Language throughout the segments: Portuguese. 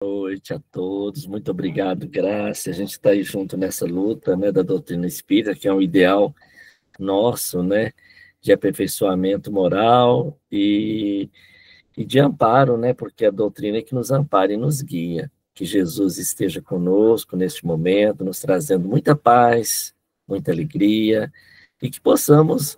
Noite a todos, muito obrigado, Graça. A gente está aí junto nessa luta, né, da doutrina espírita, que é um ideal nosso, né, de aperfeiçoamento moral e de amparo, né, porque a doutrina é que nos ampara e nos guia. Que Jesus esteja conosco neste momento, nos trazendo muita paz, muita alegria, e que possamos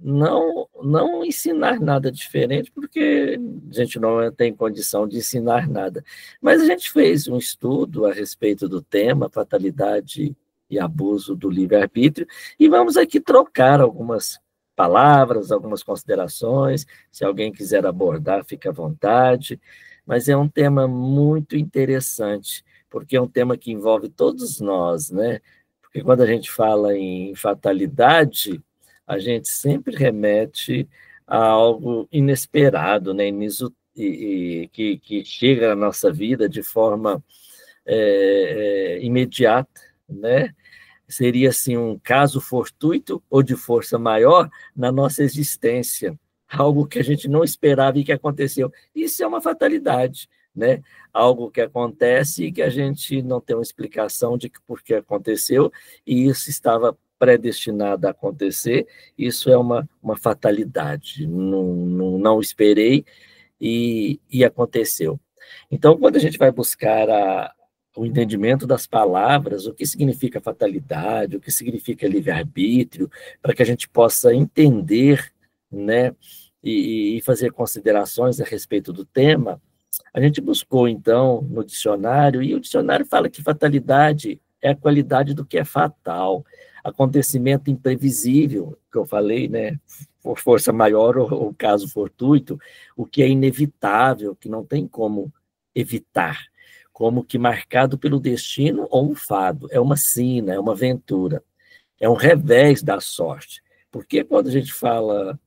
não ensinar nada diferente, porque a gente não tem condição de ensinar nada. Mas a gente fez um estudo a respeito do tema, fatalidade e abuso do livre-arbítrio, e vamos aqui trocar algumas palavras, algumas considerações. Se alguém quiser abordar, fique à vontade. Mas é um tema muito interessante, porque é um tema que envolve todos nós, né? Porque quando a gente fala em fatalidade, a gente sempre remete a algo inesperado, né? Que chega na nossa vida de forma imediata, né? Seria assim um caso fortuito ou de força maior na nossa existência, algo que a gente não esperava e que aconteceu. Isso é uma fatalidade, né? Algo que acontece e que a gente não tem uma explicação de por que aconteceu, e isso estava predestinado a acontecer. Isso é uma fatalidade. Não esperei e aconteceu. Então, quando a gente vai buscar o entendimento das palavras, o que significa fatalidade, o que significa livre-arbítrio, para que a gente possa entender, né, e fazer considerações a respeito do tema, a gente buscou, então, no dicionário, e o dicionário fala que fatalidade é a qualidade do que é fatal, acontecimento imprevisível, que eu falei, né, por força maior ou caso fortuito, o que é inevitável, que não tem como evitar, como que marcado pelo destino ou um fado, é uma sina, é uma aventura, é um revés da sorte. Porque quando a gente fala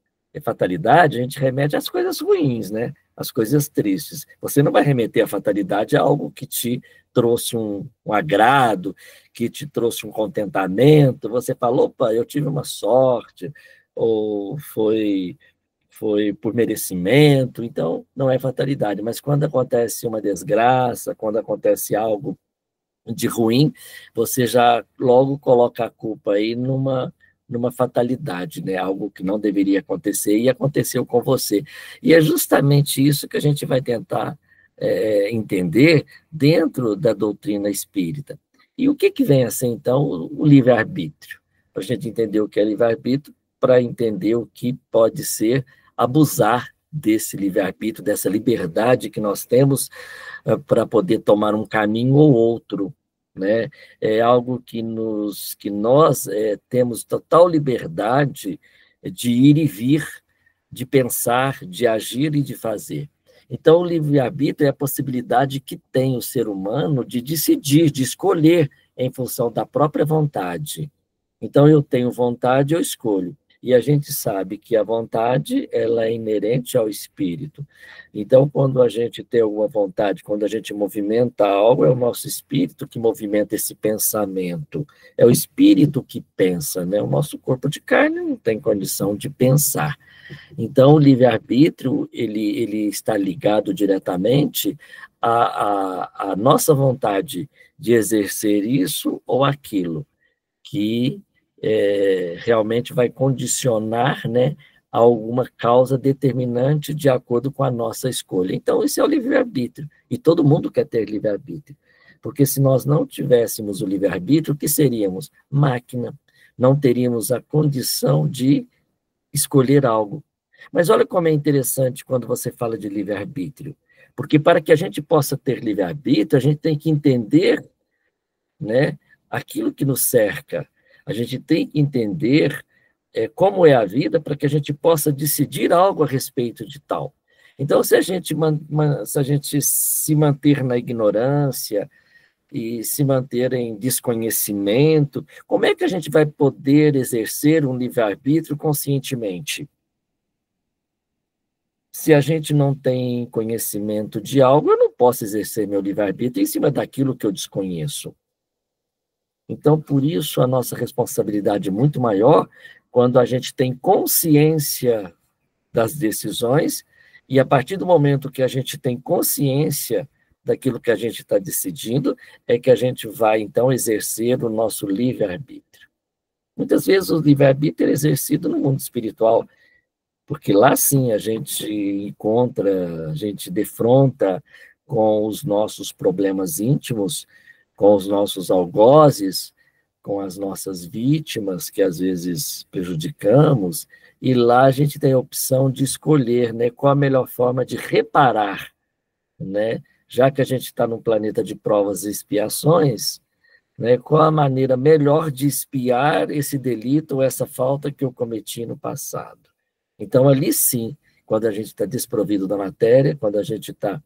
fatalidade, a gente remete às coisas ruins, né? Às coisas tristes. Você não vai remeter a fatalidade a algo que te trouxe um agrado, que te trouxe um contentamento. Você fala, opa, eu tive uma sorte, ou foi por merecimento, então não é fatalidade. Mas quando acontece uma desgraça, quando acontece algo de ruim, você já logo coloca a culpa aí numa fatalidade, né? Algo que não deveria acontecer e aconteceu com você. E é justamente isso que a gente vai tentar entender dentro da doutrina espírita. E o que vem a ser, então, o livre-arbítrio? Para a gente entender o que é livre-arbítrio, para entender o que pode ser abusar desse livre-arbítrio, dessa liberdade que nós temos para poder tomar um caminho ou outro, né? É algo que nós temos total liberdade de ir e vir, de pensar, de agir e de fazer. Então, o livre-arbítrio é a possibilidade que tem o ser humano de decidir, de escolher em função da própria vontade. Então, eu tenho vontade, eu escolho. E a gente sabe que a vontade, ela é inerente ao espírito. Então, quando a gente tem alguma vontade, quando a gente movimenta algo, é o nosso espírito que movimenta esse pensamento. É o espírito que pensa, né? O nosso corpo de carne não tem condição de pensar. Então, o livre-arbítrio, ele está ligado diretamente à nossa vontade de exercer isso ou aquilo, que realmente vai condicionar, né, alguma causa determinante de acordo com a nossa escolha. Então, isso é o livre-arbítrio, e todo mundo quer ter livre-arbítrio, porque se nós não tivéssemos o livre-arbítrio, o que seríamos? Máquina, não teríamos a condição de escolher algo. Mas olha como é interessante quando você fala de livre-arbítrio, porque para que a gente possa ter livre-arbítrio, a gente tem que entender, né, aquilo que nos cerca. A gente tem que entender como é a vida para que a gente possa decidir algo a respeito de tal. Então, se a gente se manter na ignorância e se manter em desconhecimento, como é que a gente vai poder exercer um livre-arbítrio conscientemente? Se a gente não tem conhecimento de algo, eu não posso exercer meu livre-arbítrio em cima daquilo que eu desconheço. Então, por isso, a nossa responsabilidade é muito maior quando a gente tem consciência das decisões, e a partir do momento que a gente tem consciência daquilo que a gente está decidindo é que a gente vai, então, exercer o nosso livre-arbítrio. Muitas vezes o livre-arbítrio é exercido no mundo espiritual, porque lá sim a gente encontra, a gente defronta com os nossos problemas íntimos, com os nossos algozes, com as nossas vítimas, que às vezes prejudicamos, e lá a gente tem a opção de escolher, né, qual a melhor forma de reparar, né? Já que a gente está num planeta de provas e expiações, né, qual a maneira melhor de expiar esse delito ou essa falta que eu cometi no passado. Então, ali sim, quando a gente está desprovido da matéria, quando a gente está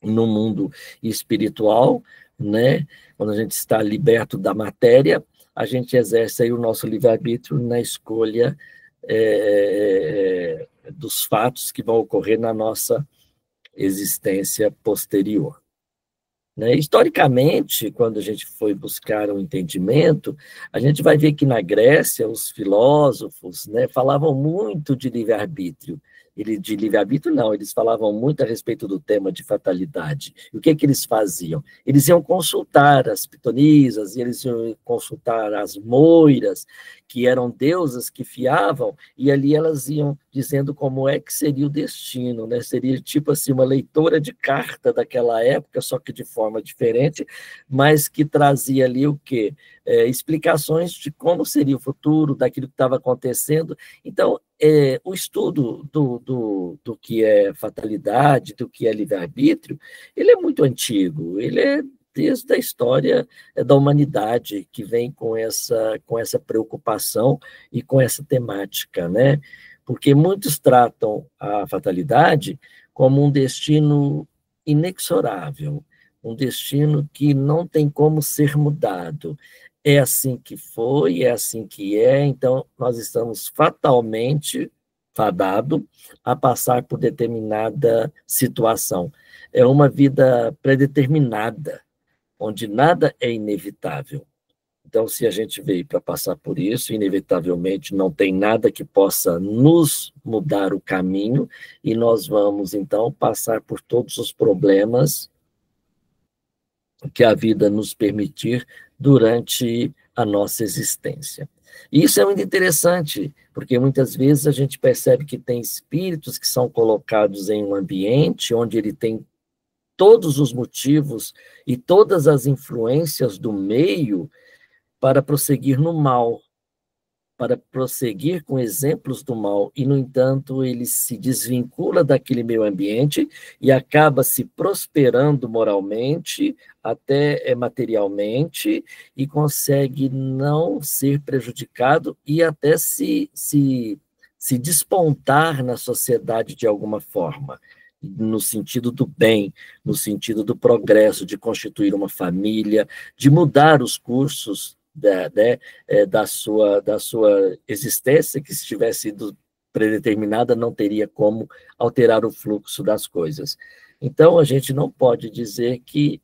no mundo espiritual, né, quando a gente está liberto da matéria, a gente exerce aí o nosso livre-arbítrio na escolha dos fatos que vão ocorrer na nossa existência posterior. Né? Historicamente, quando a gente foi buscar um entendimento, a gente vai ver que na Grécia os filósofos, né, falavam muito de livre-arbítrio. De livre-arbítrio, não, eles falavam muito a respeito do tema de fatalidade. E o que que eles faziam? Eles iam consultar as pitonisas, eles iam consultar as moiras, que eram deusas que fiavam, e ali elas iam dizendo como é que seria o destino, né? Seria tipo assim uma leitora de carta daquela época, só que de forma diferente, mas que trazia ali o quê? Explicações de como seria o futuro, daquilo que estava acontecendo. Então, o estudo do que é fatalidade, do que é livre-arbítrio, ele é muito antigo, ele é desde a história da humanidade que vem com essa preocupação e com essa temática, né? Porque muitos tratam a fatalidade como um destino inexorável, um destino que não tem como ser mudado. É assim que foi, é assim que é, então nós estamos fatalmente fadados a passar por determinada situação. É uma vida predeterminada, onde nada é inevitável. Então, se a gente veio para passar por isso, inevitavelmente não tem nada que possa nos mudar o caminho, e nós vamos, então, passar por todos os problemas que a vida nos permitir durante a nossa existência. E isso é muito interessante, porque muitas vezes a gente percebe que tem espíritos que são colocados em um ambiente onde ele tem todos os motivos e todas as influências do meio para prosseguir no mal, para prosseguir com exemplos do mal, e, no entanto, ele se desvincula daquele meio ambiente e acaba se prosperando moralmente, até materialmente, e consegue não ser prejudicado e até se despontar na sociedade de alguma forma, no sentido do bem, no sentido do progresso, de constituir uma família, de mudar os cursos da sua existência, que se tivesse sido predeterminada, não teria como alterar o fluxo das coisas. Então, a gente não pode dizer que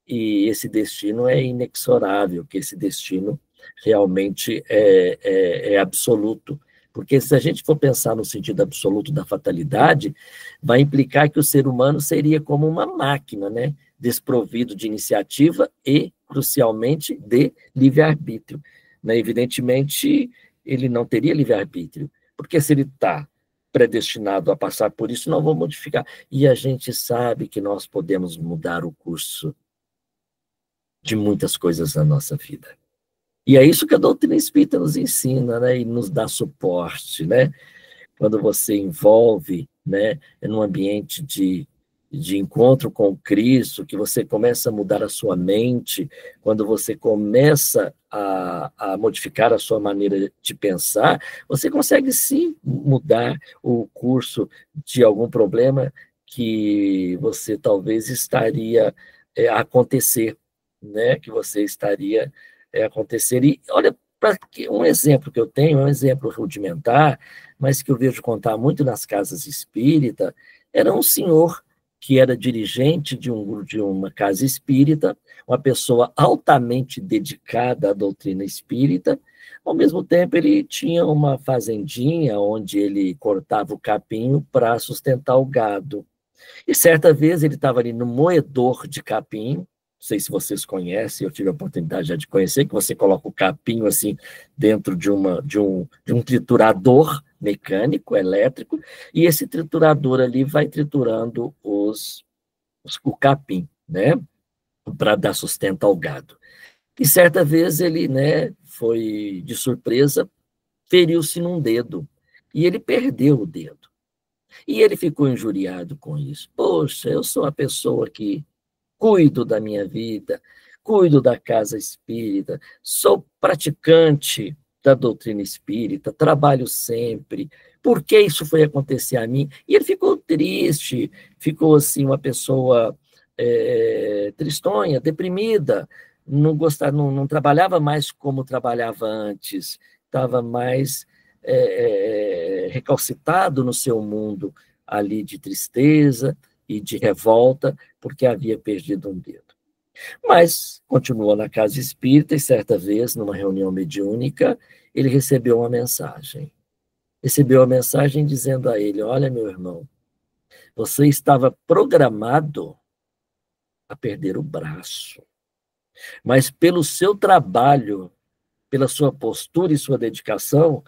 esse destino é inexorável, que esse destino realmente é absoluto. Porque se a gente for pensar no sentido absoluto da fatalidade, vai implicar que o ser humano seria como uma máquina, né? Desprovido de iniciativa e, crucialmente, de livre-arbítrio. Né? Evidentemente, ele não teria livre-arbítrio, porque se ele está predestinado a passar por isso, não vou modificar. E a gente sabe que nós podemos mudar o curso de muitas coisas na nossa vida. E é isso que a doutrina espírita nos ensina, né? E nos dá suporte, né? Quando você envolve, né, num ambiente de encontro com Cristo, que você começa a mudar a sua mente, quando você começa a modificar a sua maneira de pensar, você consegue sim mudar o curso de algum problema que você talvez estaria a acontecer, né? Que você estaria a acontecer. E olha, para um exemplo que eu tenho, é um exemplo rudimentar, mas que eu vejo contar muito nas casas espíritas, era um senhor que era dirigente de uma casa espírita, uma pessoa altamente dedicada à doutrina espírita. Ao mesmo tempo, ele tinha uma fazendinha onde ele cortava o capim para sustentar o gado. E certa vez ele estava ali no moedor de capim, não sei se vocês conhecem, eu tive a oportunidade já de conhecer, que você coloca o capim assim dentro de um triturador mecânico, elétrico, e esse triturador ali vai triturando o capim, né, para dar sustento ao gado. E certa vez ele, né, foi de surpresa, feriu-se num dedo, e ele perdeu o dedo. E ele ficou injuriado com isso. Poxa, eu sou a pessoa que cuido da minha vida, cuido da casa espírita, sou praticante da doutrina espírita, trabalho sempre. Por que isso foi acontecer a mim? E ele ficou triste, ficou assim uma pessoa tristonha, deprimida, não trabalhava mais como trabalhava antes, estava mais recalcitado no seu mundo ali de tristeza e de revolta, porque havia perdido um dedo. Mas continuou na casa espírita e certa vez, numa reunião mediúnica, ele recebeu uma mensagem. Recebeu a mensagem dizendo a ele: olha, meu irmão, você estava programado a perder o braço, mas pelo seu trabalho, pela sua postura e sua dedicação,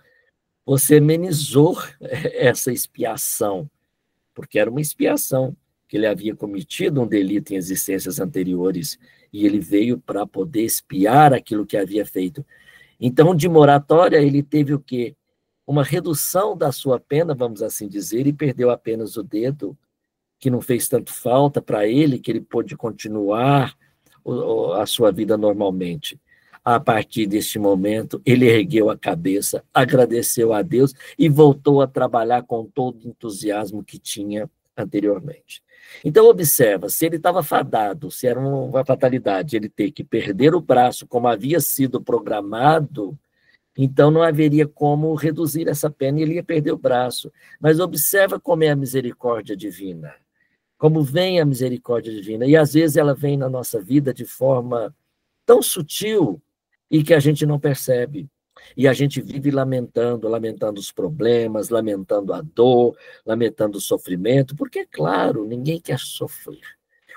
você amenizou essa expiação, porque era uma expiação, que ele havia cometido um delito em existências anteriores, e ele veio para poder expiar aquilo que havia feito. Então, de moratória, ele teve o quê? Uma redução da sua pena, vamos assim dizer, e perdeu apenas o dedo, que não fez tanto falta para ele, que ele pôde continuar a sua vida normalmente. A partir deste momento, ele ergueu a cabeça, agradeceu a Deus e voltou a trabalhar com todo o entusiasmo que tinha anteriormente. Então, observa, se ele estava fadado, se era uma fatalidade, ele ter que perder o braço como havia sido programado, então não haveria como reduzir essa pena e ele ia perder o braço. Mas observa como é a misericórdia divina, como vem a misericórdia divina. E às vezes ela vem na nossa vida de forma tão sutil e que a gente não percebe. E a gente vive lamentando os problemas, lamentando a dor, lamentando o sofrimento, porque, claro, ninguém quer sofrer.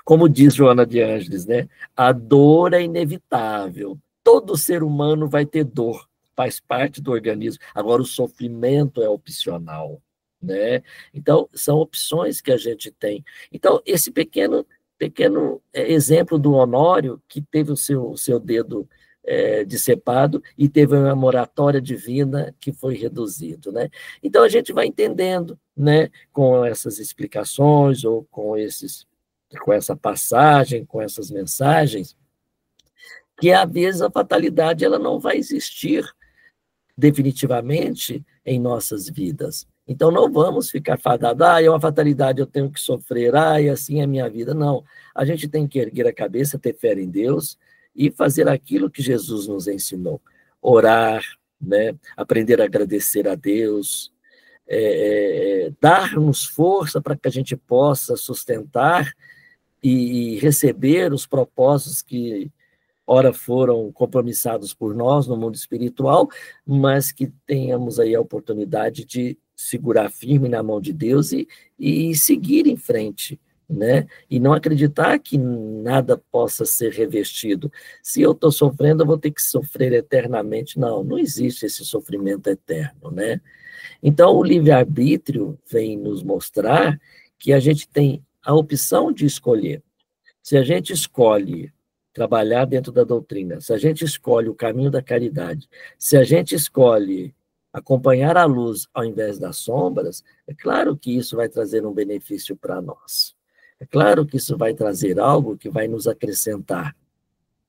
Como diz Joana de Ângeles, né? A dor é inevitável. Todo ser humano vai ter dor, faz parte do organismo. Agora, o sofrimento é opcional, né? Então, são opções que a gente tem. Então, esse pequeno exemplo do Honório, que teve o seu dedo decepado e teve uma moratória divina que foi reduzido, né? Então a gente vai entendendo, né, com essas explicações ou com essa passagem, com essas mensagens, que às vezes a fatalidade ela não vai existir definitivamente em nossas vidas. Então não vamos ficar fadados, é uma fatalidade, eu tenho que sofrer, e assim é a minha vida. Não, a gente tem que erguer a cabeça, ter fé em Deus e fazer aquilo que Jesus nos ensinou. Orar, né? Aprender a agradecer a Deus, dar-nos força para que a gente possa sustentar e receber os propósitos que ora foram compromissados por nós no mundo espiritual, mas que tenhamos aí a oportunidade de segurar firme na mão de Deus e seguir em frente, né? E não acreditar que nada possa ser revestido. Se eu estou sofrendo, eu vou ter que sofrer eternamente. Não, não existe esse sofrimento eterno, né? Então, o livre-arbítrio vem nos mostrar que a gente tem a opção de escolher. Se a gente escolhe trabalhar dentro da doutrina, se a gente escolhe o caminho da caridade, se a gente escolhe acompanhar a luz ao invés das sombras, é claro que isso vai trazer um benefício para nós. É claro que isso vai trazer algo que vai nos acrescentar.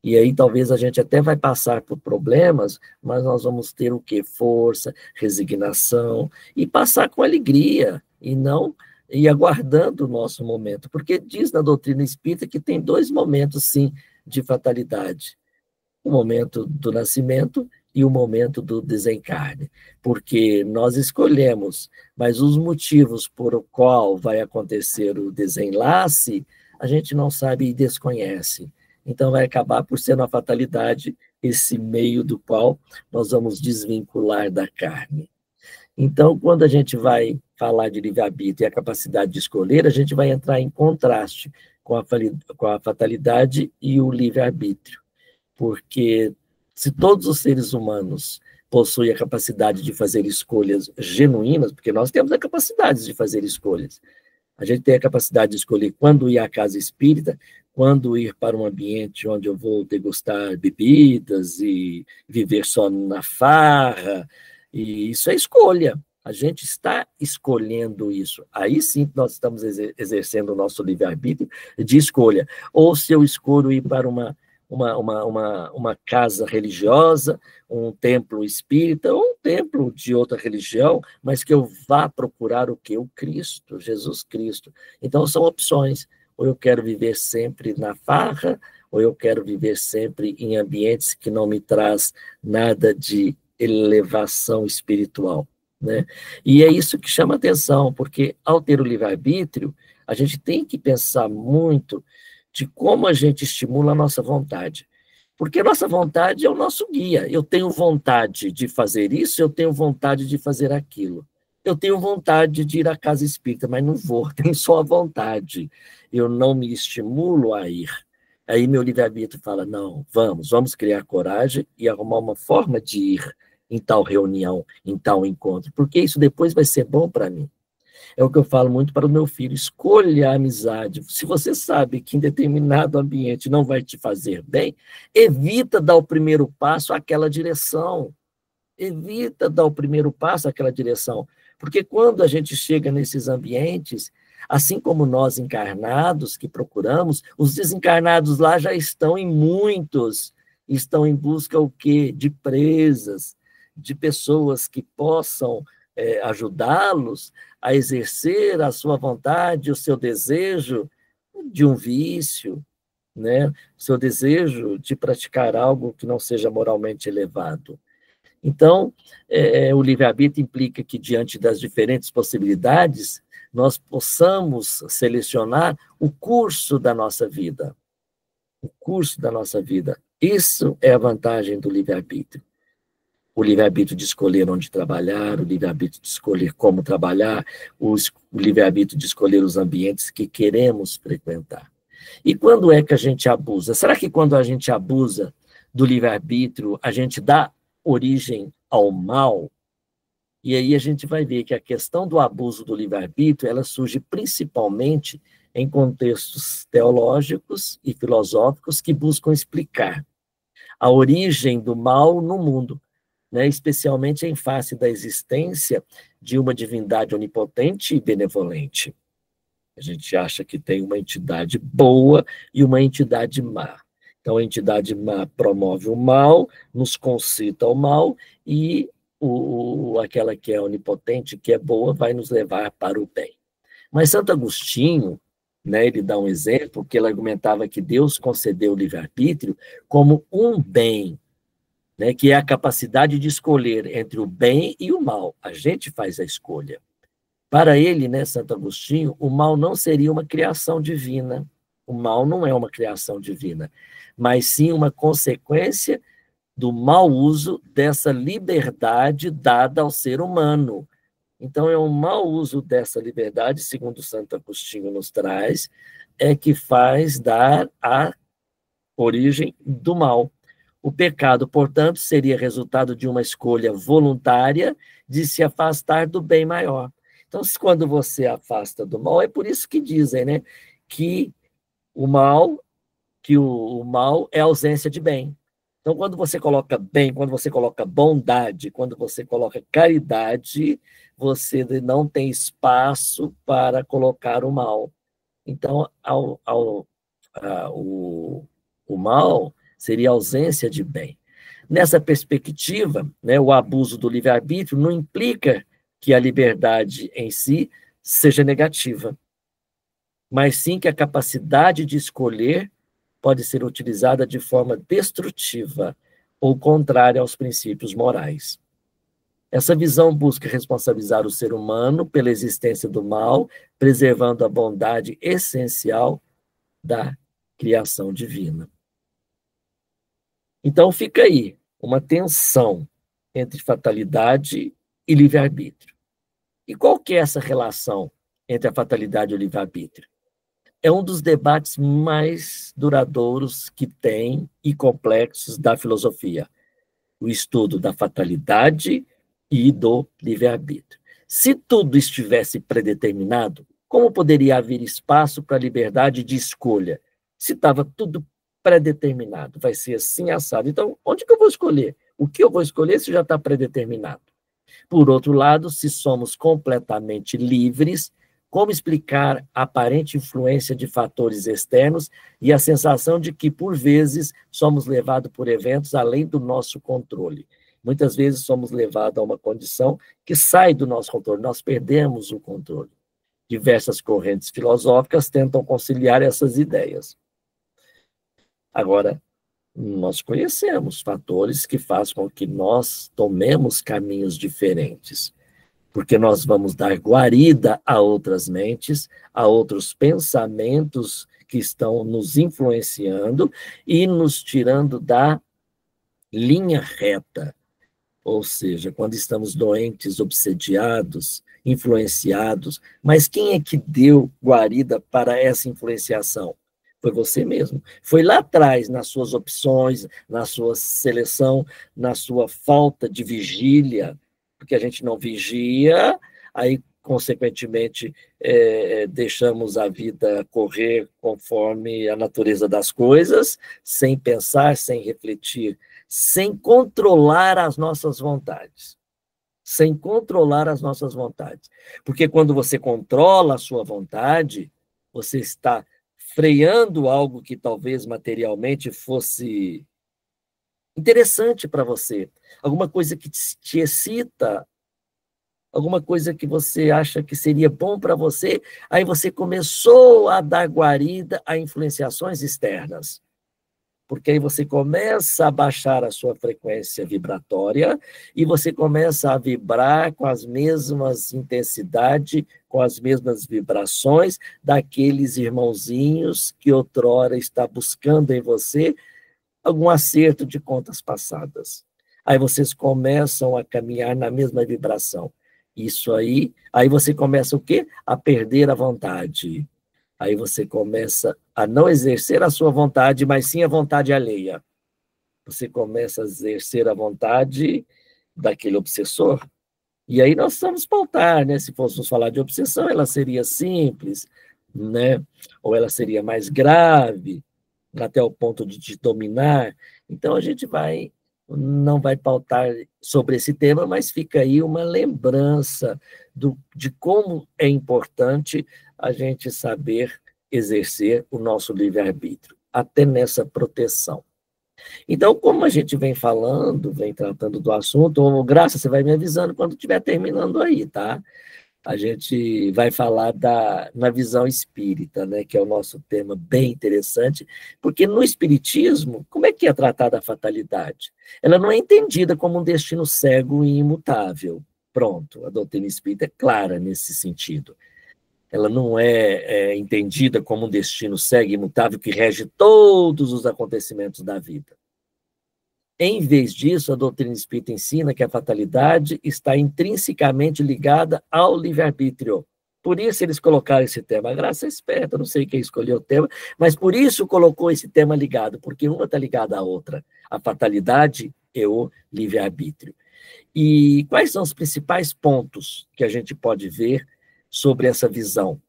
E aí talvez a gente até vai passar por problemas, mas nós vamos ter o quê? Força, resignação, e passar com alegria, e não ir aguardando o nosso momento. Porque diz na doutrina espírita que tem 2 momentos, sim, de fatalidade. O momento do nascimento e o momento do desencarne. Porque nós escolhemos, mas os motivos por o qual vai acontecer o desenlace, a gente não sabe e desconhece. Então vai acabar por ser uma fatalidade esse meio do qual nós vamos desvincular da carne. Então, quando a gente vai falar de livre-arbítrio e a capacidade de escolher, a gente vai entrar em contraste com a fatalidade e o livre-arbítrio. Porque se todos os seres humanos possuem a capacidade de fazer escolhas genuínas, porque nós temos a capacidade de fazer escolhas, a gente tem a capacidade de escolher quando ir à casa espírita, quando ir para um ambiente onde eu vou degustar bebidas e viver só na farra, e isso é escolha. A gente está escolhendo isso. Aí sim nós estamos exercendo o nosso livre-arbítrio de escolha. Ou se eu escolho ir para uma casa religiosa, um templo espírita, ou um templo de outra religião, mas que eu vá procurar o quê? O Cristo, Jesus Cristo. Então, são opções. Ou eu quero viver sempre na farra, ou eu quero viver sempre em ambientes que não me traz nada de elevação espiritual, né? E é isso que chama atenção, porque ao ter o livre-arbítrio, a gente tem que pensar muito de como a gente estimula a nossa vontade. Porque a nossa vontade é o nosso guia. Eu tenho vontade de fazer isso, eu tenho vontade de fazer aquilo. Eu tenho vontade de ir à casa espírita, mas não vou, tenho só a vontade. Eu não me estimulo a ir. Aí meu livre-arbítrio fala, não, vamos criar coragem e arrumar uma forma de ir em tal reunião, em tal encontro, porque isso depois vai ser bom para mim. É o que eu falo muito para o meu filho, escolha a amizade. Se você sabe que em determinado ambiente não vai te fazer bem, evita dar o primeiro passo àquela direção. Evita dar o primeiro passo àquela direção. Porque quando a gente chega nesses ambientes, assim como nós encarnados que procuramos, os desencarnados lá já estão em muitos, estão em busca o quê? De presas, de pessoas que possam ajudá-los a exercer a sua vontade, o seu desejo de um vício, né? O seu desejo de praticar algo que não seja moralmente elevado. Então, o livre-arbítrio implica que, diante das diferentes possibilidades, nós possamos selecionar o curso da nossa vida. O curso da nossa vida. Isso é a vantagem do livre-arbítrio. O livre-arbítrio de escolher onde trabalhar, o livre-arbítrio de escolher como trabalhar, o livre-arbítrio de escolher os ambientes que queremos frequentar. E quando é que a gente abusa? Será que quando a gente abusa do livre-arbítrio, a gente dá origem ao mal? E aí a gente vai ver que a questão do abuso do livre-arbítrio, ela surge principalmente em contextos teológicos e filosóficos que buscam explicar a origem do mal no mundo, né, especialmente em face da existência de uma divindade onipotente e benevolente. A gente acha que tem uma entidade boa e uma entidade má. Então, a entidade má promove o mal, nos concita o mal, e aquela que é onipotente, que é boa, vai nos levar para o bem. Mas Santo Agostinho, né, ele dá um exemplo, que ele argumentava que Deus concedeu o livre-arbítrio como um bem, né, que é a capacidade de escolher entre o bem e o mal. A gente faz a escolha. Para ele, né, Santo Agostinho, o mal não seria uma criação divina. O mal não é uma criação divina, mas sim uma consequência do mau uso dessa liberdade dada ao ser humano. Então, é um mau uso dessa liberdade, segundo Santo Agostinho nos traz, é que faz dar a origem do mal. O pecado, portanto, seria resultado de uma escolha voluntária de se afastar do bem maior. Então, quando você afasta do mal, é por isso que dizem, né, que o mal, o mal é ausência de bem. Então, quando você coloca bem, quando você coloca bondade, quando você coloca caridade, você não tem espaço para colocar o mal. Então, o mal seria ausência de bem. Nessa perspectiva, né, o abuso do livre-arbítrio não implica que a liberdade em si seja negativa, mas sim que a capacidade de escolher pode ser utilizada de forma destrutiva ou contrária aos princípios morais. Essa visão busca responsabilizar o ser humano pela existência do mal, preservando a bondade essencial da criação divina. Então fica aí uma tensão entre fatalidade e livre-arbítrio. E qual que é essa relação entre a fatalidade e o livre-arbítrio? É um dos debates mais duradouros que tem e complexos da filosofia, o estudo da fatalidade e do livre-arbítrio. Se tudo estivesse predeterminado, como poderia haver espaço para a liberdade de escolha? Se estava tudo predeterminado, vai ser assim assado. Então, onde que eu vou escolher? O que eu vou escolher se já está predeterminado? Por outro lado, se somos completamente livres, como explicar a aparente influência de fatores externos e a sensação de que, por vezes, somos levados por eventos além do nosso controle? Muitas vezes somos levados a uma condição que sai do nosso controle, nós perdemos o controle. Diversas correntes filosóficas tentam conciliar essas ideias. Agora, nós conhecemos fatores que fazem com que nós tomemos caminhos diferentes, porque nós vamos dar guarida a outras mentes, a outros pensamentos que estão nos influenciando e nos tirando da linha reta. Ou seja, quando estamos doentes, obsediados, influenciados, mas quem é que deu guarida para essa influenciação? Foi você mesmo. Foi lá atrás, nas suas opções, na sua seleção, na sua falta de vigília, porque a gente não vigia, aí, consequentemente, deixamos a vida correr conforme a natureza das coisas, sem pensar, sem refletir, sem controlar as nossas vontades. Sem controlar as nossas vontades. Porque quando você controla a sua vontade, você está freando algo que talvez materialmente fosse interessante para você, alguma coisa que te excita, alguma coisa que você acha que seria bom para você, aí você começou a dar guarida a influenciações externas. Porque aí você começa a baixar a sua frequência vibratória e você começa a vibrar com as mesmas intensidades, com as mesmas vibrações daqueles irmãozinhos que outrora está buscando em você algum acerto de contas passadas. Aí vocês começam a caminhar na mesma vibração. Isso aí você começa o quê? A perder a vontade. Aí você começa a não exercer a sua vontade, mas sim a vontade alheia. Você começa a exercer a vontade daquele obsessor. E aí nós vamos pautar, né? Se fôssemos falar de obsessão, ela seria simples, né? Ou ela seria mais grave, até o ponto de te dominar. Então a gente não vai pautar sobre esse tema, mas fica aí uma lembrança de como é importante a gente saber exercer o nosso livre-arbítrio, até nessa proteção. Então, como a gente vem falando, vem tratando do assunto, Graça, você vai me avisando quando estiver terminando aí, tá? A gente vai falar na visão espírita, né, que é o nosso tema bem interessante, porque no espiritismo, como é que é tratada a fatalidade? Ela não é entendida como um destino cego e imutável. Pronto, a doutrina espírita é clara nesse sentido. Ela não é entendida como um destino cego e imutável que rege todos os acontecimentos da vida. Em vez disso, a doutrina espírita ensina que a fatalidade está intrinsecamente ligada ao livre-arbítrio. Por isso eles colocaram esse tema. A Graça é esperta, não sei quem escolheu o tema, mas por isso colocou esse tema ligado, porque uma está ligada à outra. A fatalidade e o livre-arbítrio. E quais são os principais pontos que a gente pode ver sobre essa visão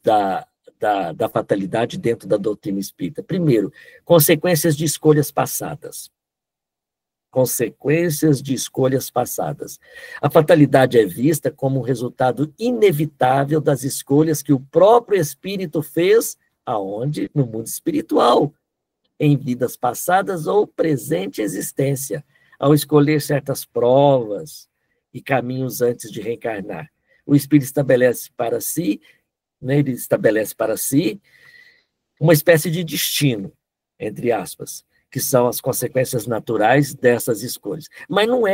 da fatalidade dentro da doutrina espírita? Primeiro, consequências de escolhas passadas. Consequências de escolhas passadas. A fatalidade é vista como um resultado inevitável das escolhas que o próprio espírito fez, aonde? No mundo espiritual, em vidas passadas ou presente existência, ao escolher certas provas e caminhos antes de reencarnar. O espírito estabelece para si, né, ele estabelece para si uma espécie de destino, entre aspas, que são as consequências naturais dessas escolhas. Mas não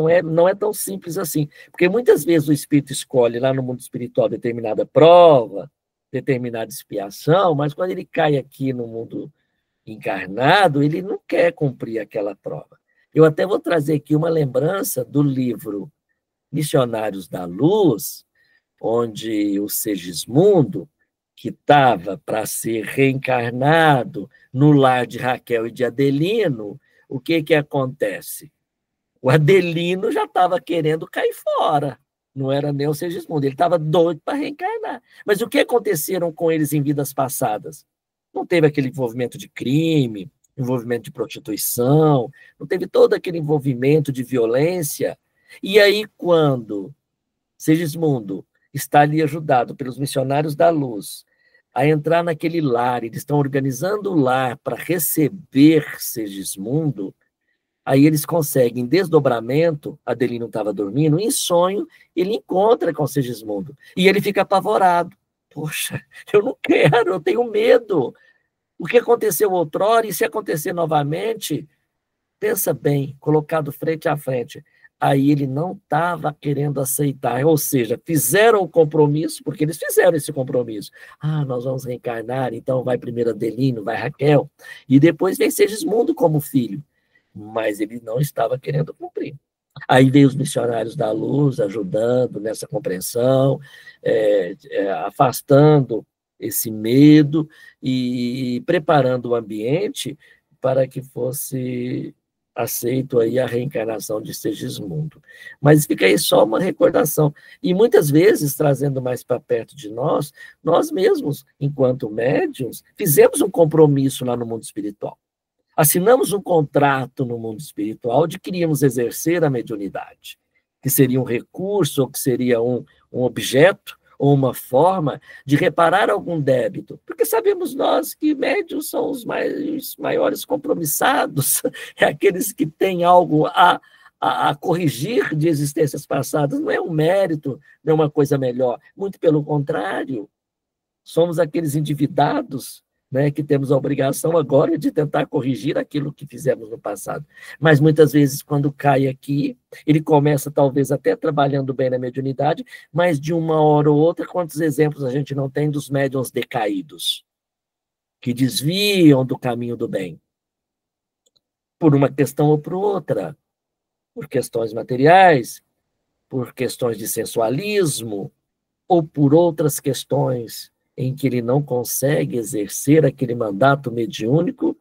é tão simples assim, porque muitas vezes o espírito escolhe lá no mundo espiritual determinada prova, determinada expiação, mas quando ele cai aqui no mundo encarnado, ele não quer cumprir aquela prova. Eu até vou trazer aqui uma lembrança do livro Missionários da Luz, onde o Segismundo, que estava para ser reencarnado no lar de Raquel e de Adelino, o que acontece? O Adelino já estava querendo cair fora, não era nem o Segismundo, ele estava doido para reencarnar. Mas o que aconteceram com eles em vidas passadas? Não teve aquele envolvimento de crime, envolvimento de prostituição, não teve todo aquele envolvimento de violência. E aí, quando Segismundo está ali ajudado pelos missionários da luz a entrar naquele lar, eles estão organizando o lar para receber Segismundo, aí eles conseguem desdobramento, Adelino estava dormindo, em sonho, ele encontra com Segismundo, e ele fica apavorado. Poxa, eu não quero, eu tenho medo. O que aconteceu outrora, e se acontecer novamente, pensa bem, colocado frente a frente. Aí ele não estava querendo aceitar, ou seja, fizeram o compromisso, porque eles fizeram esse compromisso. Nós vamos reencarnar, então vai primeiro Adelino, vai Raquel, e depois vem Segismundo como filho. Mas ele não estava querendo cumprir. Aí veio os missionários da luz ajudando nessa compreensão, afastando esse medo e preparando o ambiente para que fosse aceito aí a reencarnação de Segismundo. Mas fica aí só uma recordação. E muitas vezes, trazendo mais para perto de nós mesmos, enquanto médiuns, fizemos um compromisso lá no mundo espiritual. Assinamos um contrato no mundo espiritual de que queríamos exercer a mediunidade, que seria um recurso, ou que seria um objeto, ou uma forma de reparar algum débito, porque sabemos nós que médiuns são os maiores compromissados, é aqueles que têm algo a corrigir de existências passadas, não é um mérito, não é uma coisa melhor, muito pelo contrário, somos aqueles endividados, né, que temos a obrigação agora de tentar corrigir aquilo que fizemos no passado. Mas muitas vezes, quando cai aqui, ele começa talvez até trabalhando bem na mediunidade, mas de uma hora ou outra, quantos exemplos a gente não tem dos médiuns decaídos, que desviam do caminho do bem, por uma questão ou por outra, por questões materiais, por questões de sensualismo, ou por outras questões em que ele não consegue exercer aquele mandato mediúnico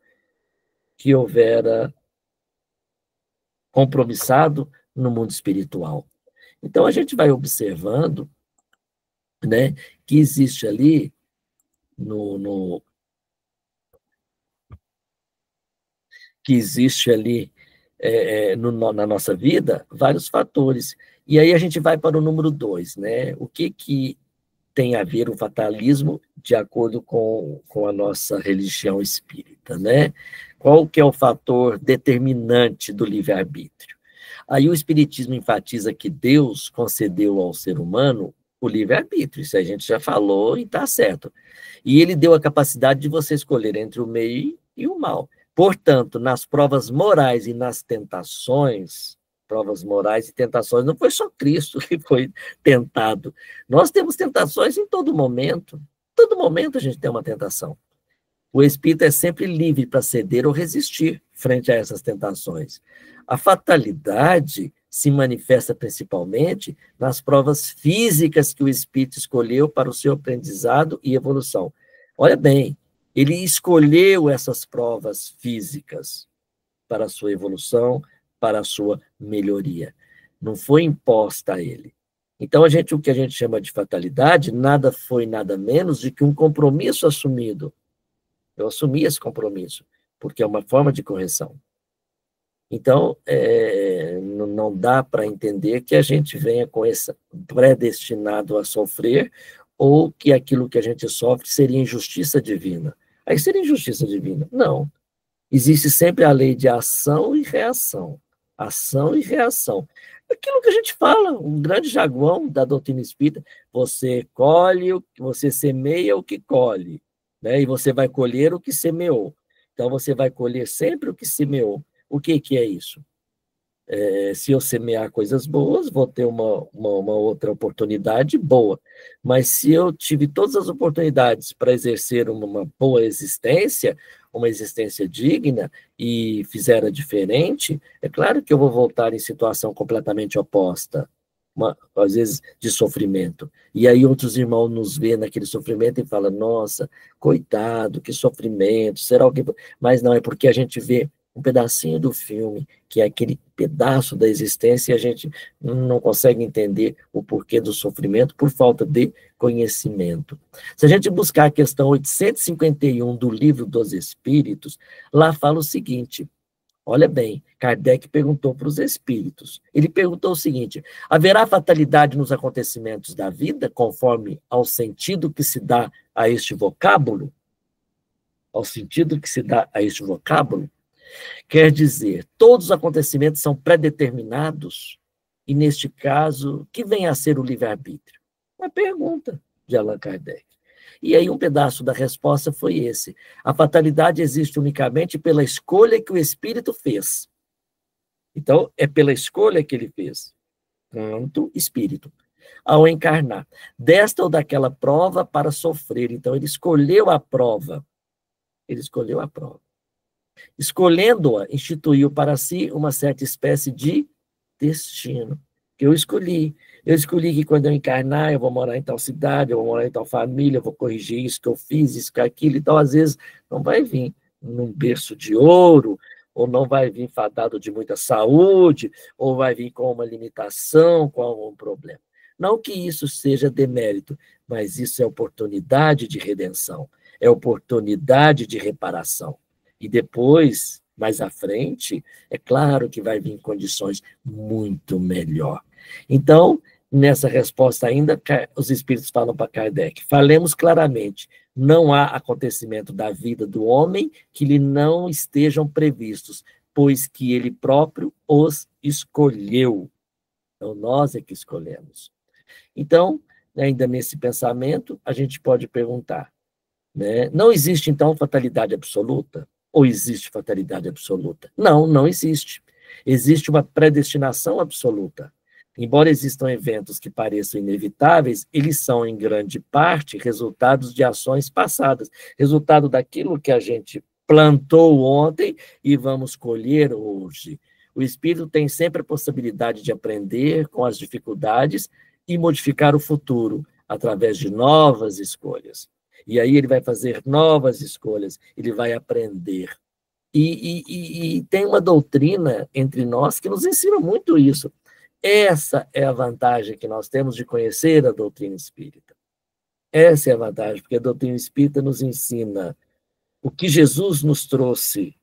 que houvera compromissado no mundo espiritual. Então, a gente vai observando, né, que existe ali na nossa vida vários fatores. E aí a gente vai para o número 2, né? O que tem a ver o fatalismo de acordo com a nossa religião espírita, né? Qual que é o fator determinante do livre-arbítrio? Aí o espiritismo enfatiza que Deus concedeu ao ser humano o livre-arbítrio, isso a gente já falou e está certo. E ele deu a capacidade de você escolher entre o meio e o mal. Portanto, nas provas morais e nas tentações, provas morais e tentações, não foi só Cristo que foi tentado. Nós temos tentações em todo momento. Todo momento a gente tem uma tentação. O espírito é sempre livre para ceder ou resistir frente a essas tentações. A fatalidade se manifesta principalmente nas provas físicas que o espírito escolheu para o seu aprendizado e evolução. Olha bem, ele escolheu essas provas físicas para a sua evolução, para a sua melhoria. Não foi imposta a ele. Então, o que a gente chama de fatalidade, nada foi nada menos de que um compromisso assumido. Eu assumi esse compromisso, porque é uma forma de correção. Então, não dá para entender que a gente venha com esse predestinado a sofrer, ou que aquilo que a gente sofre seria injustiça divina. Aí seria injustiça divina. Não. Existe sempre a lei de ação e reação. Ação e reação. Aquilo que a gente fala, um grande jargão da doutrina espírita, você semeia o que colhe, né? E você vai colher o que semeou. Então, você vai colher sempre o que semeou. O que é isso? Se eu semear coisas boas, vou ter uma outra oportunidade boa. Mas se eu tive todas as oportunidades para exercer uma boa existência, uma existência digna, e fizer a diferente, é claro que eu vou voltar em situação completamente oposta. às vezes, de sofrimento. E aí outros irmãos nos vê naquele sofrimento e falam, nossa, coitado, que sofrimento, será o que... Mas não, é porque a gente vê um pedacinho do filme, que é aquele pedaço da existência, e a gente não consegue entender o porquê do sofrimento por falta de conhecimento. Se a gente buscar a questão 851 do Livro dos Espíritos, lá fala o seguinte, olha bem, Kardec perguntou para os espíritos. Ele perguntou o seguinte, haverá fatalidade nos acontecimentos da vida, conforme ao sentido que se dá a este vocábulo? Ao sentido que se dá a este vocábulo? Quer dizer, todos os acontecimentos são pré-determinados, e neste caso, que vem a ser o livre-arbítrio? Uma pergunta de Allan Kardec. E aí um pedaço da resposta foi esse. A fatalidade existe unicamente pela escolha que o espírito fez. Então, é pela escolha que ele fez, quanto espírito, ao encarnar. Desta ou daquela prova para sofrer. Então, ele escolheu a prova. Ele escolheu a prova. Escolhendo-a, instituiu para si uma certa espécie de destino, que eu escolhi. Eu escolhi que quando eu encarnar, eu vou morar em tal cidade, eu vou morar em tal família, eu vou corrigir isso que eu fiz, isso que aquilo, então às vezes não vai vir num berço de ouro, ou não vai vir fadado de muita saúde, ou vai vir com uma limitação, com algum problema. Não que isso seja demérito, mas isso é oportunidade de redenção, é oportunidade de reparação. E depois, mais à frente, é claro que vai vir em condições muito melhor. Então, nessa resposta ainda, os espíritos falam para Kardec, falemos claramente, não há acontecimento da vida do homem que lhe não estejam previstos, pois que ele próprio os escolheu. Então, nós é que escolhemos. Então, ainda nesse pensamento, a gente pode perguntar, né? Não existe, então, fatalidade absoluta? Ou existe fatalidade absoluta? Não, não existe. Existe uma predestinação absoluta. Embora existam eventos que pareçam inevitáveis, eles são, em grande parte, resultados de ações passadas, resultado daquilo que a gente plantou ontem e vamos colher hoje. O espírito tem sempre a possibilidade de aprender com as dificuldades e modificar o futuro através de novas escolhas. E aí ele vai fazer novas escolhas, ele vai aprender. E tem uma doutrina entre nós que nos ensina muito isso. Essa é a vantagem que nós temos de conhecer a doutrina espírita. Essa é a vantagem, porque a doutrina espírita nos ensina o que Jesus nos trouxe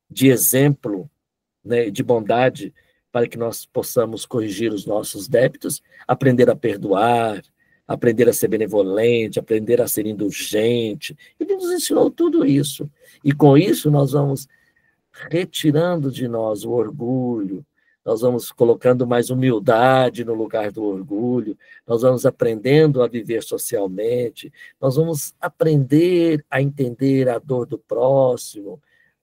de exemplo, né, de bondade, para que nós possamos corrigir os nossos débitos, aprender a perdoar, aprender a ser benevolente, aprender a ser indulgente. Ele nos ensinou tudo isso. E com isso nós vamos retirando de nós o orgulho, nós vamos colocando mais humildade no lugar do orgulho, nós vamos aprendendo a viver socialmente, nós vamos aprender a entender a dor do próximo,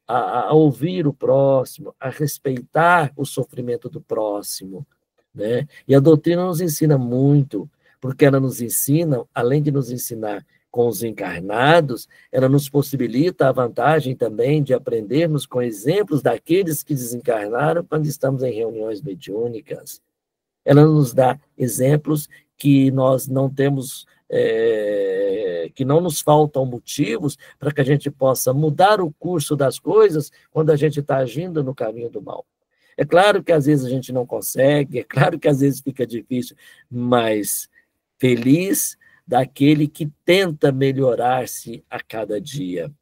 a ouvir o próximo, a respeitar o sofrimento do próximo, né? E a doutrina nos ensina muito, porque ela nos ensina, além de nos ensinar com os encarnados, ela nos possibilita a vantagem também de aprendermos com exemplos daqueles que desencarnaram quando estamos em reuniões mediúnicas. Ela nos dá exemplos que nós não temos, que não nos faltam motivos para que a gente possa mudar o curso das coisas quando a gente está agindo no caminho do mal. É claro que às vezes a gente não consegue, é claro que às vezes fica difícil, mas feliz daquele que tenta melhorar-se a cada dia,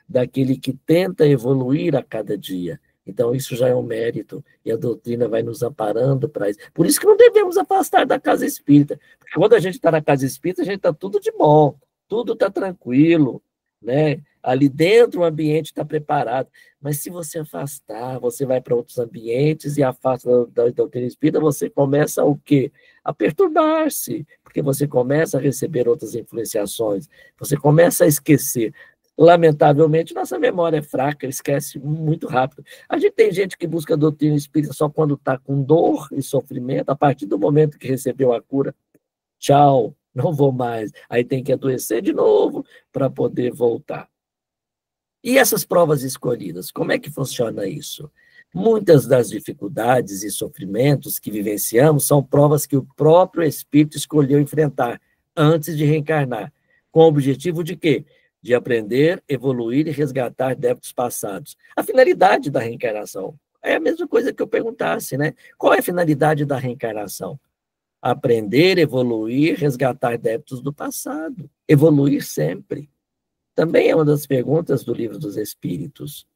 daquele que tenta evoluir a cada dia. Então, isso já é um mérito, e a doutrina vai nos amparando para isso. Por isso que não devemos afastar da casa espírita, porque quando a gente está na casa espírita, a gente está tudo de bom, tudo está tranquilo, né? Ali dentro o ambiente está preparado, mas se você afastar, você vai para outros ambientes e afasta da doutrina espírita, você começa o quê? A perturbar-se, porque você começa a receber outras influenciações, você começa a esquecer. Lamentavelmente, nossa memória é fraca, esquece muito rápido. A gente tem gente que busca a doutrina espírita só quando está com dor e sofrimento, a partir do momento que recebeu a cura, tchau, não vou mais. Aí tem que adoecer de novo para poder voltar. E essas provas escolhidas, como é que funciona isso? Muitas das dificuldades e sofrimentos que vivenciamos são provas que o próprio espírito escolheu enfrentar antes de reencarnar, com o objetivo de quê? De aprender, evoluir e resgatar débitos passados. A finalidade da reencarnação é a mesma coisa que eu perguntasse, né? Qual é a finalidade da reencarnação? Aprender, evoluir, resgatar débitos do passado. Evoluir sempre. Também é uma das perguntas do Livro dos Espíritos.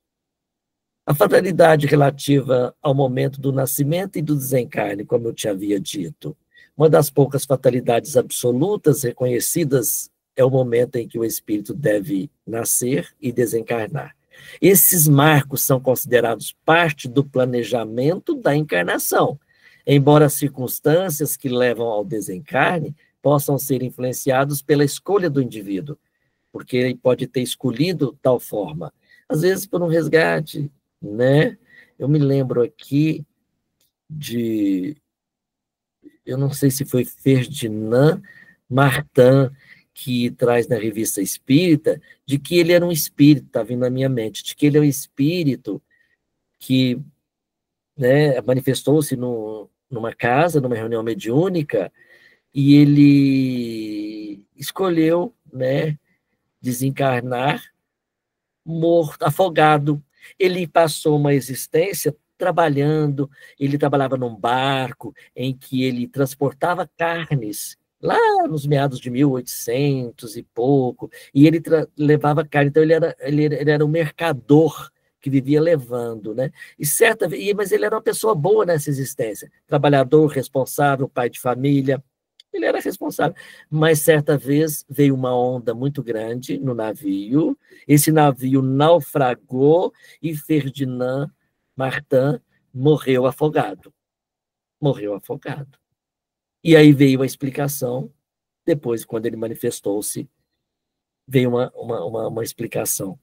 A fatalidade relativa ao momento do nascimento e do desencarne, como eu te havia dito, uma das poucas fatalidades absolutas reconhecidas é o momento em que o espírito deve nascer e desencarnar. Esses marcos são considerados parte do planejamento da encarnação, embora as circunstâncias que levam ao desencarne possam ser influenciados pela escolha do indivíduo, porque ele pode ter escolhido tal forma, às vezes por um resgate, né? Eu me lembro aqui eu não sei se foi Ferdinand Martin, que traz na Revista Espírita, de que ele era um espírito, está vindo na minha mente, de que ele é um espírito que, né, manifestou-se numa casa, numa reunião mediúnica, e ele escolheu, né, desencarnar morto, afogado. Ele passou uma existência trabalhando, ele trabalhava num barco em que ele transportava carnes, lá nos meados de 1800 e pouco, e ele levava carne, então ele era um mercador que vivia levando, né? Mas ele era uma pessoa boa nessa existência, trabalhador, responsável, pai de família, ele era responsável. Mas certa vez veio uma onda muito grande no navio, esse navio naufragou e Ferdinand Martin morreu afogado. Morreu afogado. E aí veio a explicação, depois, quando ele manifestou-se, veio uma explicação.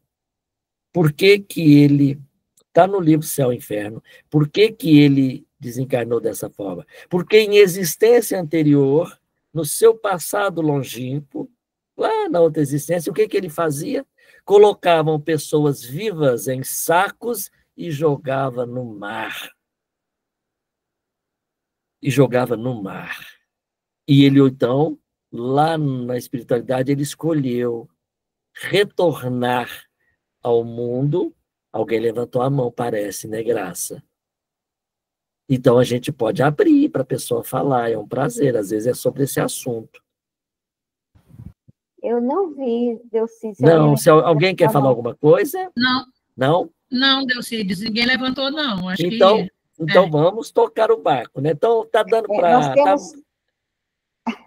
Por que que ele está no livro Céu e Inferno? Por que que ele desencarnou dessa forma? Porque em existência anterior, no seu passado longínquo, lá na outra existência, o que que ele fazia? Colocavam pessoas vivas em sacos e jogava no mar. E jogava no mar. E ele, então, lá na espiritualidade, ele escolheu retornar ao mundo. Alguém levantou a mão, parece, né, Graça? Então, a gente pode abrir para a pessoa falar, é um prazer, às vezes é sobre esse assunto. Eu não vi, Delci. Não, se alguém quer falar alguma coisa? Não. Não? Não, Delcides, ninguém levantou, não. Acho então, que... Então, vamos tocar o barco, né? Então, está dando para... Nós temos...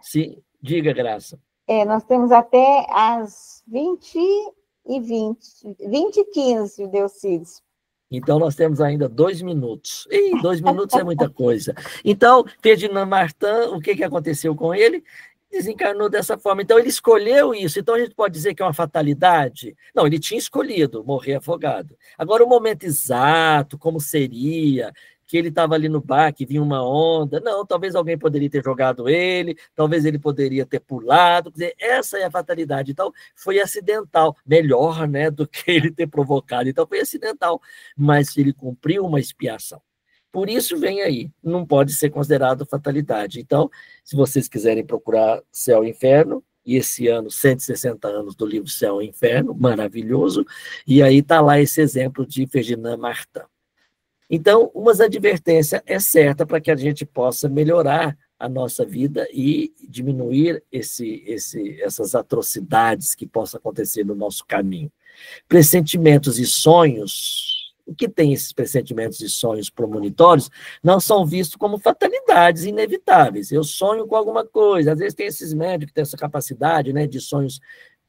Sim, diga, Graça. Nós temos até às 20h15, Delcides. Então, nós temos ainda 2 minutos. Ih, 2 minutos é muita coisa. Então, Ferdinand Martin, o que aconteceu com ele? Desencarnou dessa forma. Então, ele escolheu isso. Então, a gente pode dizer que é uma fatalidade? Não, ele tinha escolhido morrer afogado. Agora, o momento exato, como seria, que ele estava ali no bar, que vinha uma onda. Não, talvez alguém poderia ter jogado ele, talvez ele poderia ter pulado. Quer dizer, essa é a fatalidade. Então, foi acidental. Melhor, né, do que ele ter provocado. Então, foi acidental. Mas ele cumpriu uma expiação. Por isso vem aí, não pode ser considerado fatalidade. Então, se vocês quiserem procurar Céu e Inferno, e esse ano, 160 anos do livro Céu e Inferno, maravilhoso, e aí está lá esse exemplo de Ferdinand Martin. Então, uma advertência é certa para que a gente possa melhorar a nossa vida e diminuir essas atrocidades que possam acontecer no nosso caminho. Pressentimentos e sonhos... O que tem esses pressentimentos e sonhos premonitórios não são vistos como fatalidades inevitáveis. Eu sonho com alguma coisa, às vezes tem esses médicos que têm essa capacidade, né, de sonhos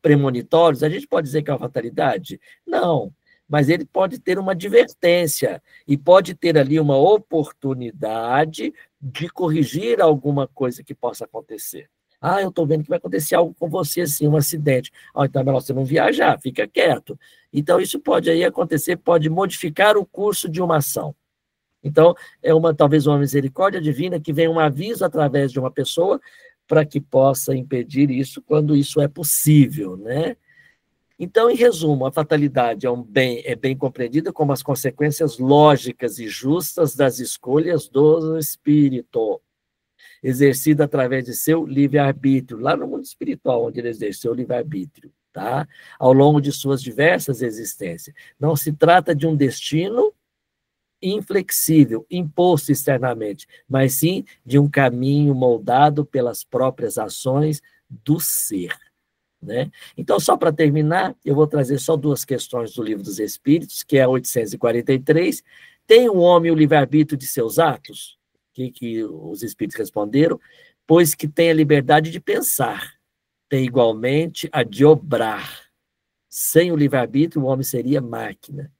premonitórios, a gente pode dizer que é uma fatalidade? Não, mas ele pode ter uma advertência e pode ter ali uma oportunidade de corrigir alguma coisa que possa acontecer. Ah, eu estou vendo que vai acontecer algo com você, assim, um acidente. Então é melhor você não viajar, fica quieto. Então, isso pode aí acontecer, pode modificar o curso de uma ação. Então, talvez uma misericórdia divina que vem um aviso através de uma pessoa para que possa impedir isso quando isso é possível, né? Então, em resumo, a fatalidade é bem compreendida como as consequências lógicas e justas das escolhas do espírito, exercida através de seu livre-arbítrio, lá no mundo espiritual, onde ele exerceu o livre-arbítrio, tá? Ao longo de suas diversas existências. Não se trata de um destino inflexível, imposto externamente, mas sim de um caminho moldado pelas próprias ações do ser. Né? Então, só para terminar, eu vou trazer só 2 questões do Livro dos Espíritos, que é a 843. Tem o homem o livre-arbítrio de seus atos? Que os Espíritos responderam? Pois que tem a liberdade de pensar, tem igualmente a de obrar. Sem o livre-arbítrio, o homem seria máquina.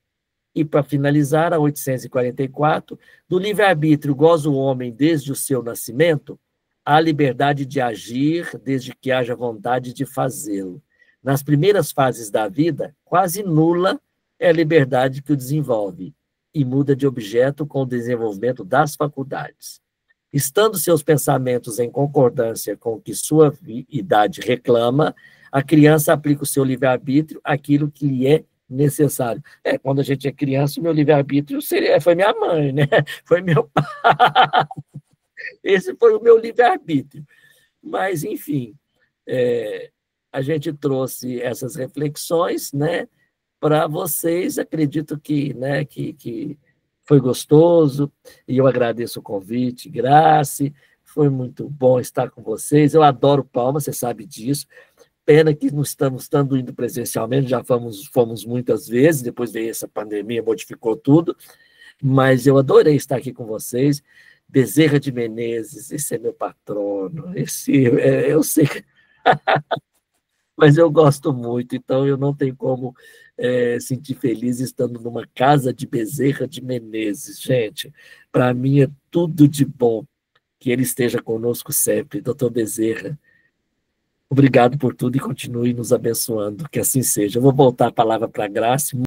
E, para finalizar, a 844, do livre-arbítrio goza o homem desde o seu nascimento, há liberdade de agir desde que haja vontade de fazê-lo. Nas primeiras fases da vida, quase nula é a liberdade que o desenvolve e muda de objeto com o desenvolvimento das faculdades. Estando seus pensamentos em concordância com o que sua idade reclama, a criança aplica o seu livre-arbítrio àquilo que lhe é necessário. Quando a gente é criança, o meu livre-arbítrio foi minha mãe, né? Foi meu pai. Esse foi o meu livre-arbítrio. Mas, enfim, a gente trouxe essas reflexões, né, para vocês. Acredito que foi gostoso, e eu agradeço o convite, Grace. Foi muito bom estar com vocês. Eu adoro Palma, você sabe disso. Pena que não estamos indo presencialmente, já fomos muitas vezes, depois veio essa pandemia, modificou tudo, mas eu adorei estar aqui com vocês. Bezerra de Menezes, esse é meu patrono, eu sei, mas eu gosto muito, então eu não tenho como sentir feliz estando numa casa de Bezerra de Menezes, gente. Para mim é tudo de bom, que ele esteja conosco sempre, doutor Bezerra. Obrigado por tudo e continue nos abençoando, que assim seja. Eu vou voltar a palavra para a Grace.